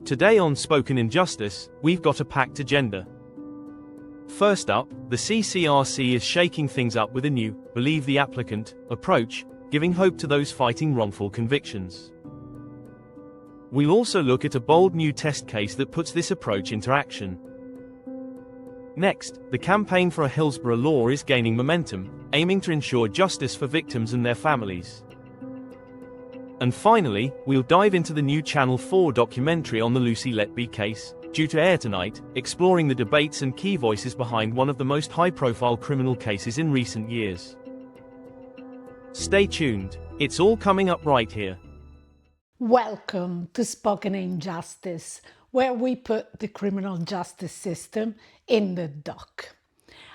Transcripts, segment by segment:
Today on Spoken Injustice, we've got a packed agenda. First up, the CCRC is shaking things up with a new Believe the Applicant approach, giving hope to those fighting wrongful convictions. We'll also look at a bold new test case that puts this approach into action. Next, the campaign for a Hillsborough law is gaining momentum, aiming to ensure justice for victims and their families. And finally, we'll dive into the new Channel 4 documentary on the Lucy Letby case, due to air tonight, exploring the debates and key voices behind one of the most high-profile criminal cases in recent years. Stay tuned, it's all coming up right here. Welcome to Spoken Injustice, where we put the criminal justice system in the dock.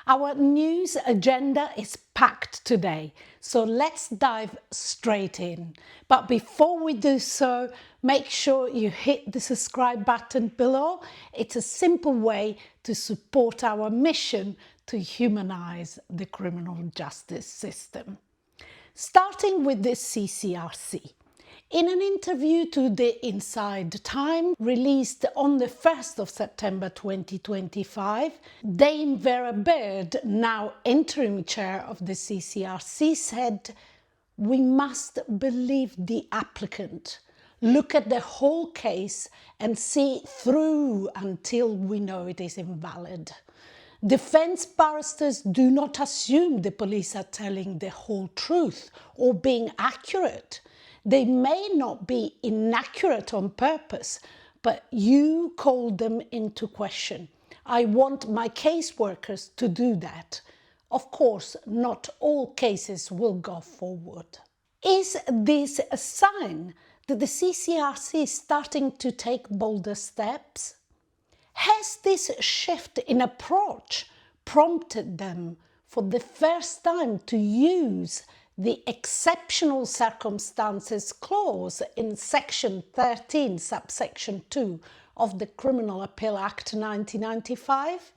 Our news agenda is packed today, so let's dive straight in. But before we do so, make sure you hit the subscribe button below. It's a simple way to support our mission to humanise the criminal justice system. Starting with the CCRC. In an interview to the Inside Time, released on the 1st of September 2025, Dame Vera Bird, now interim chair of the CCRC, said, "We must believe the applicant, look at the whole case and see it through until we know it is invalid. Defence barristers do not assume the police are telling the whole truth or being accurate. They may not be inaccurate on purpose, but you call them into question. I want my caseworkers to do that. Of course, not all cases will go forward." Is this a sign that the CCRC is starting to take bolder steps? Has this shift in approach prompted them for the first time to use the exceptional circumstances clause in section 13, subsection 2 of the Criminal Appeal Act 1995?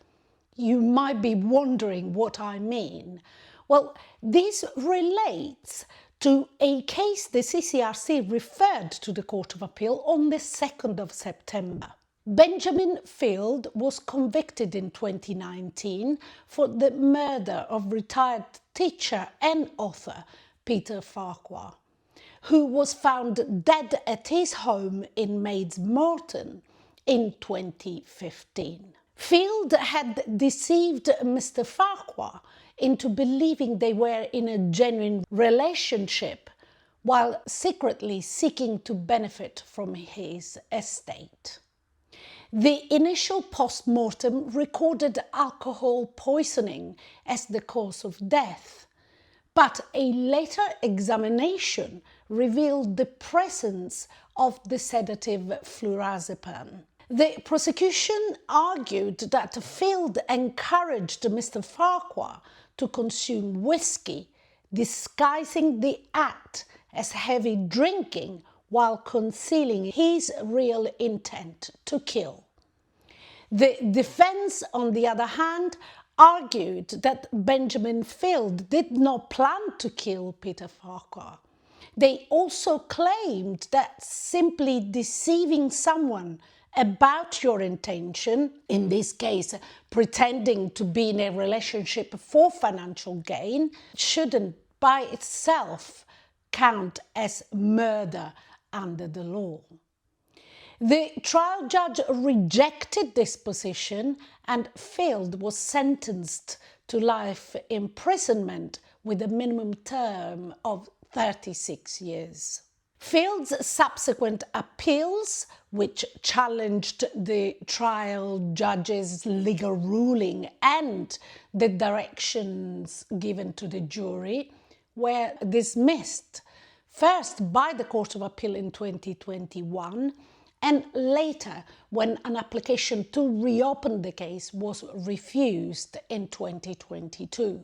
You might be wondering what I mean. Well, this relates to a case the CCRC referred to the Court of Appeal on the 2nd of September. Benjamin Field was convicted in 2019 for the murder of retired teacher and author Peter Farquhar, who was found dead at his home in Maids Morton in 2015. Field had deceived Mr. Farquhar into believing they were in a genuine relationship while secretly seeking to benefit from his estate. The initial post-mortem recorded alcohol poisoning as the cause of death, but a later examination revealed the presence of the sedative flurazepam. The prosecution argued that Field encouraged Mr. Farquhar to consume whiskey, disguising the act as heavy drinking while concealing his real intent to kill. The defence, on the other hand, argued that Benjamin Field did not plan to kill Peter Farquhar. They also claimed that simply deceiving someone about your intention, in this case pretending to be in a relationship for financial gain, shouldn't by itself count as murder under the law. The trial judge rejected this position and Field was sentenced to life imprisonment with a minimum term of 36 years. Field's subsequent appeals, which challenged the trial judge's legal ruling and the directions given to the jury, were dismissed, first by the Court of Appeal in 2021 and later when an application to reopen the case was refused in 2022.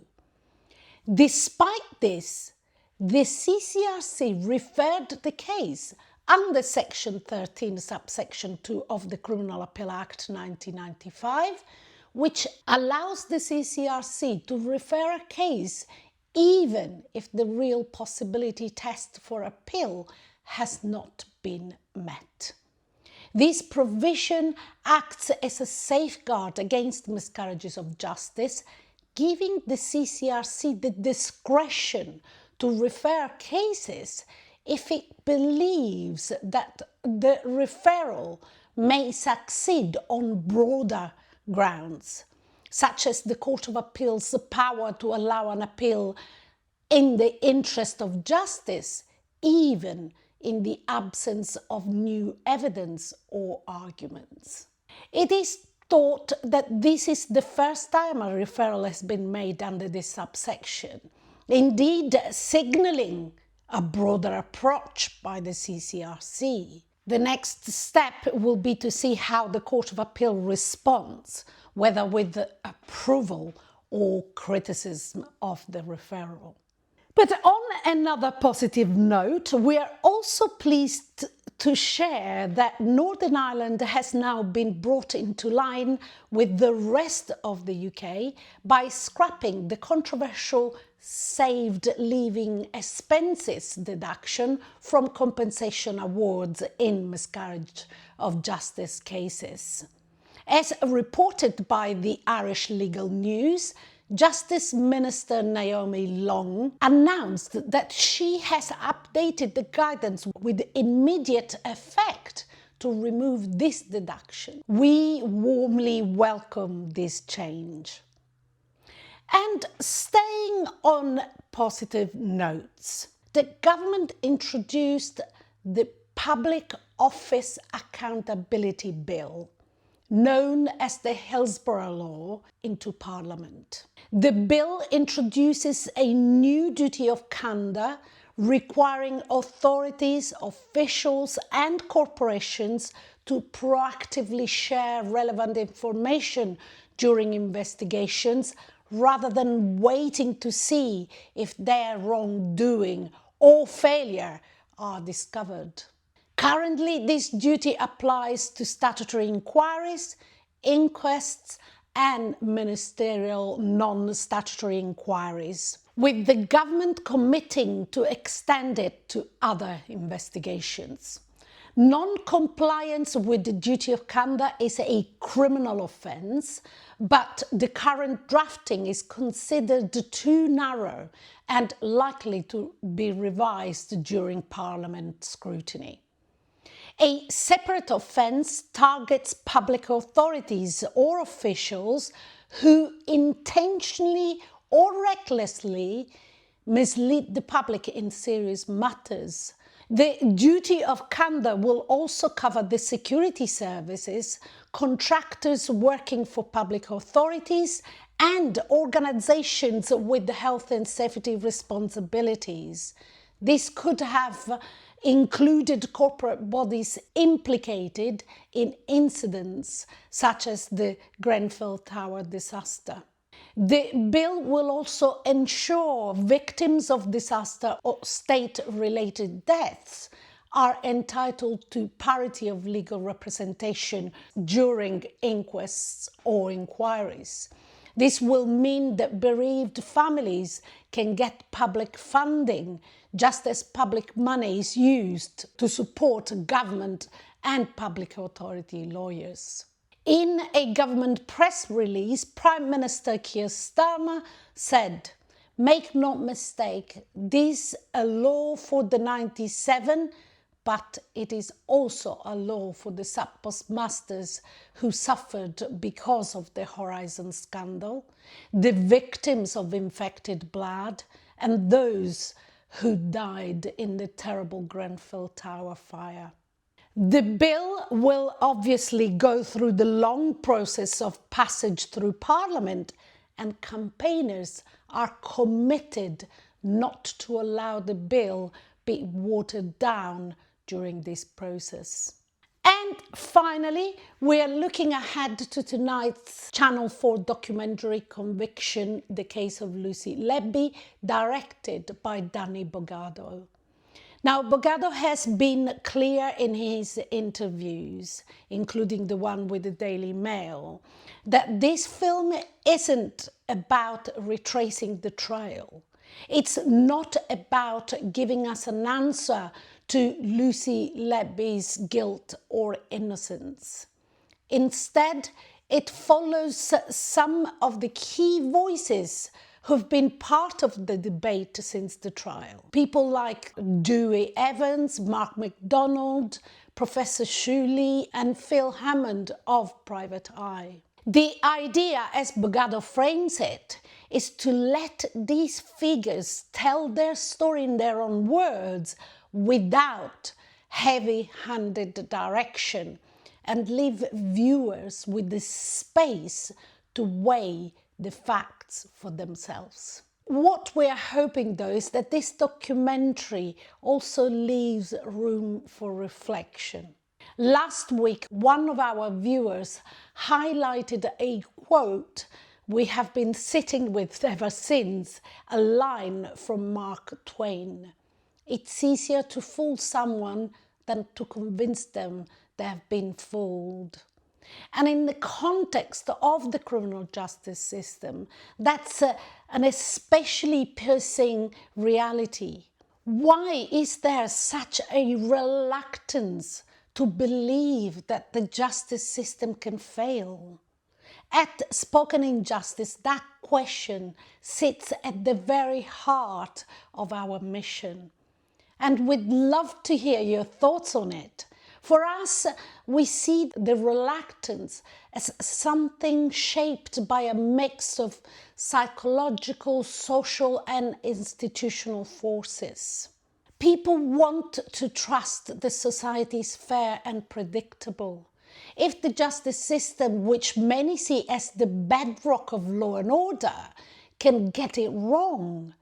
Despite this, the CCRC referred the case under Section 13, subsection 2 of the Criminal Appeal Act 1995, which allows the CCRC to refer a case even if the real possibility test for appeal has not been met. This provision acts as a safeguard against miscarriages of justice, giving the CCRC the discretion to refer cases if it believes that the referral may succeed on broader grounds, such as the Court of Appeal's power to allow an appeal in the interest of justice, even in the absence of new evidence or arguments. It is thought that this is the first time a referral has been made under this subsection, indeed signalling a broader approach by the CCRC. The next step will be to see how the Court of Appeal responds, whether with approval or criticism of the referral. But on another positive note, we are also pleased to share that Northern Ireland has now been brought into line with the rest of the UK by scrapping the controversial saved living expenses deduction from compensation awards in miscarriage of justice cases. As reported by the Irish Legal News, Justice Minister Naomi Long announced that she has updated the guidance with immediate effect to remove this deduction. We warmly welcome this change. And staying on positive notes, the government introduced the Public Office Accountability Bill, known as the Hillsborough Law, into Parliament. The bill introduces a new duty of candour requiring authorities, officials and corporations to proactively share relevant information during investigations rather than waiting to see if their wrongdoing or failure are discovered. Currently, this duty applies to statutory inquiries, inquests and ministerial non-statutory inquiries, with the government committing to extend it to other investigations. Non-compliance with the duty of candour is a criminal offence, but the current drafting is considered too narrow and likely to be revised during Parliament scrutiny. A separate offence targets public authorities or officials who intentionally or recklessly mislead the public in serious matters. The duty of candour will also cover the security services, contractors working for public authorities and organisations with health and safety responsibilities. This could have included corporate bodies implicated in incidents such as the Grenfell Tower disaster. The bill will also ensure victims of disaster or state-related deaths are entitled to parity of legal representation during inquests or inquiries. This will mean that bereaved families can get public funding, just as public money is used to support government and public authority lawyers. In a government press release, Prime Minister Keir Starmer said, "Make no mistake, this is a law for the 97, but it is also a law for the sub-postmasters who suffered because of the Horizon scandal, the victims of infected blood, and those who died in the terrible Grenfell Tower fire." The bill will obviously go through the long process of passage through Parliament, and campaigners are committed not to allow the bill be watered down during this process. And finally, we are looking ahead to tonight's Channel 4 documentary Conviction, the case of Lucy Letby, directed by Danny Bogado. Now, Bogado has been clear in his interviews, including the one with the Daily Mail, that this film isn't about retracing the trial. It's not about giving us an answer to Lucy Letby's guilt or innocence. Instead, it follows some of the key voices who've been part of the debate since the trial. People like Dewey Evans, Mark MacDonald, Professor Shuley and Phil Hammond of Private Eye. The idea, as Bogado frames it, is to let these figures tell their story in their own words without heavy-handed direction and leave viewers with the space to weigh the facts for themselves. What we are hoping, though, is that this documentary also leaves room for reflection. Last week, one of our viewers highlighted a quote we have been sitting with ever since, a line from Mark Twain. It's easier to fool someone than to convince them they have been fooled. And in the context of the criminal justice system, that's an especially piercing reality. Why is there such a reluctance to believe that the justice system can fail? At Spoken Injustice, that question sits at the very heart of our mission. And we'd love to hear your thoughts on it. For us, we see the reluctance as something shaped by a mix of psychological, social and institutional forces. People want to trust the society is fair and predictable. If the justice system, which many see as the bedrock of law and order, can get it wrong,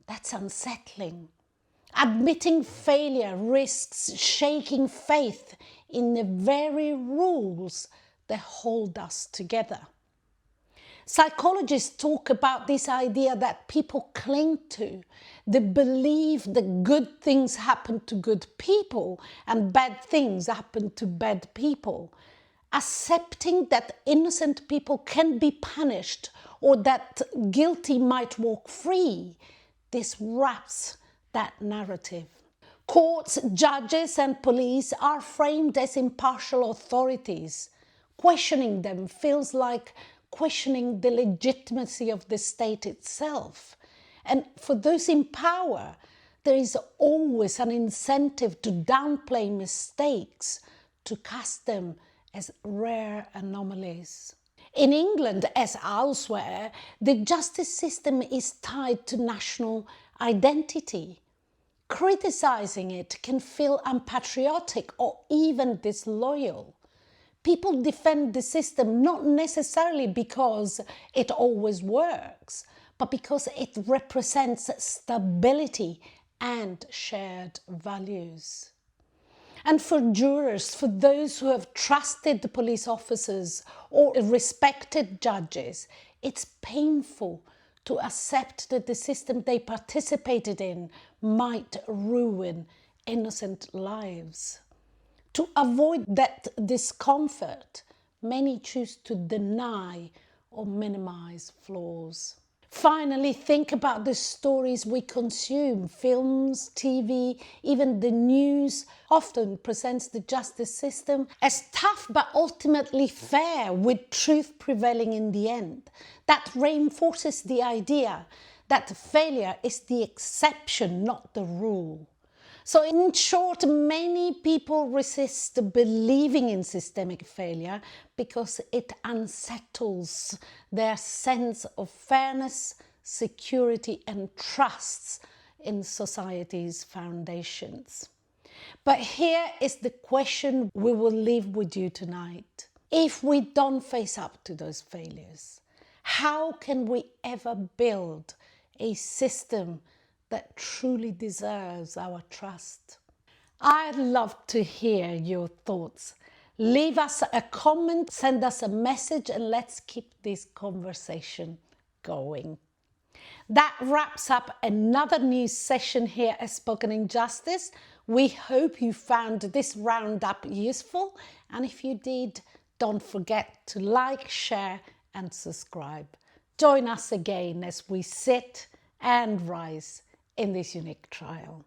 that's unsettling. Admitting failure risks shaking faith in the very rules that hold us together. Psychologists talk about this idea that people cling to, the belief that good things happen to good people and bad things happen to bad people. Accepting that innocent people can be punished or that guilty might walk free disrupts that narrative. Courts, judges and police are framed as impartial authorities. Questioning them feels like questioning the legitimacy of the state itself. And for those in power, there is always an incentive to downplay mistakes, to cast them as rare anomalies. In England, as elsewhere, the justice system is tied to national identity. Criticising it can feel unpatriotic or even disloyal. People defend the system not necessarily because it always works, but because it represents stability and shared values. And for jurors, for those who have trusted the police officers or respected judges, it's painful to accept that the system they participated in might ruin innocent lives. To avoid that discomfort, many choose to deny or minimize flaws. Finally, think about the stories we consume. Films, TV, even the news often presents the justice system as tough but ultimately fair, with truth prevailing in the end. That reinforces the idea that failure is the exception, not the rule. So in short, many people resist believing in systemic failure because it unsettles their sense of fairness, security and trusts in society's foundations. But here is the question we will leave with you tonight. If we don't face up to those failures, how can we ever build a system that truly deserves our trust? I'd love to hear your thoughts. Leave us a comment, send us a message, and let's keep this conversation going. That wraps up another news session here at Spoken Injustice. We hope you found this roundup useful, and if you did, don't forget to like, share and subscribe. Join us again as we sit and rise in this unique trial.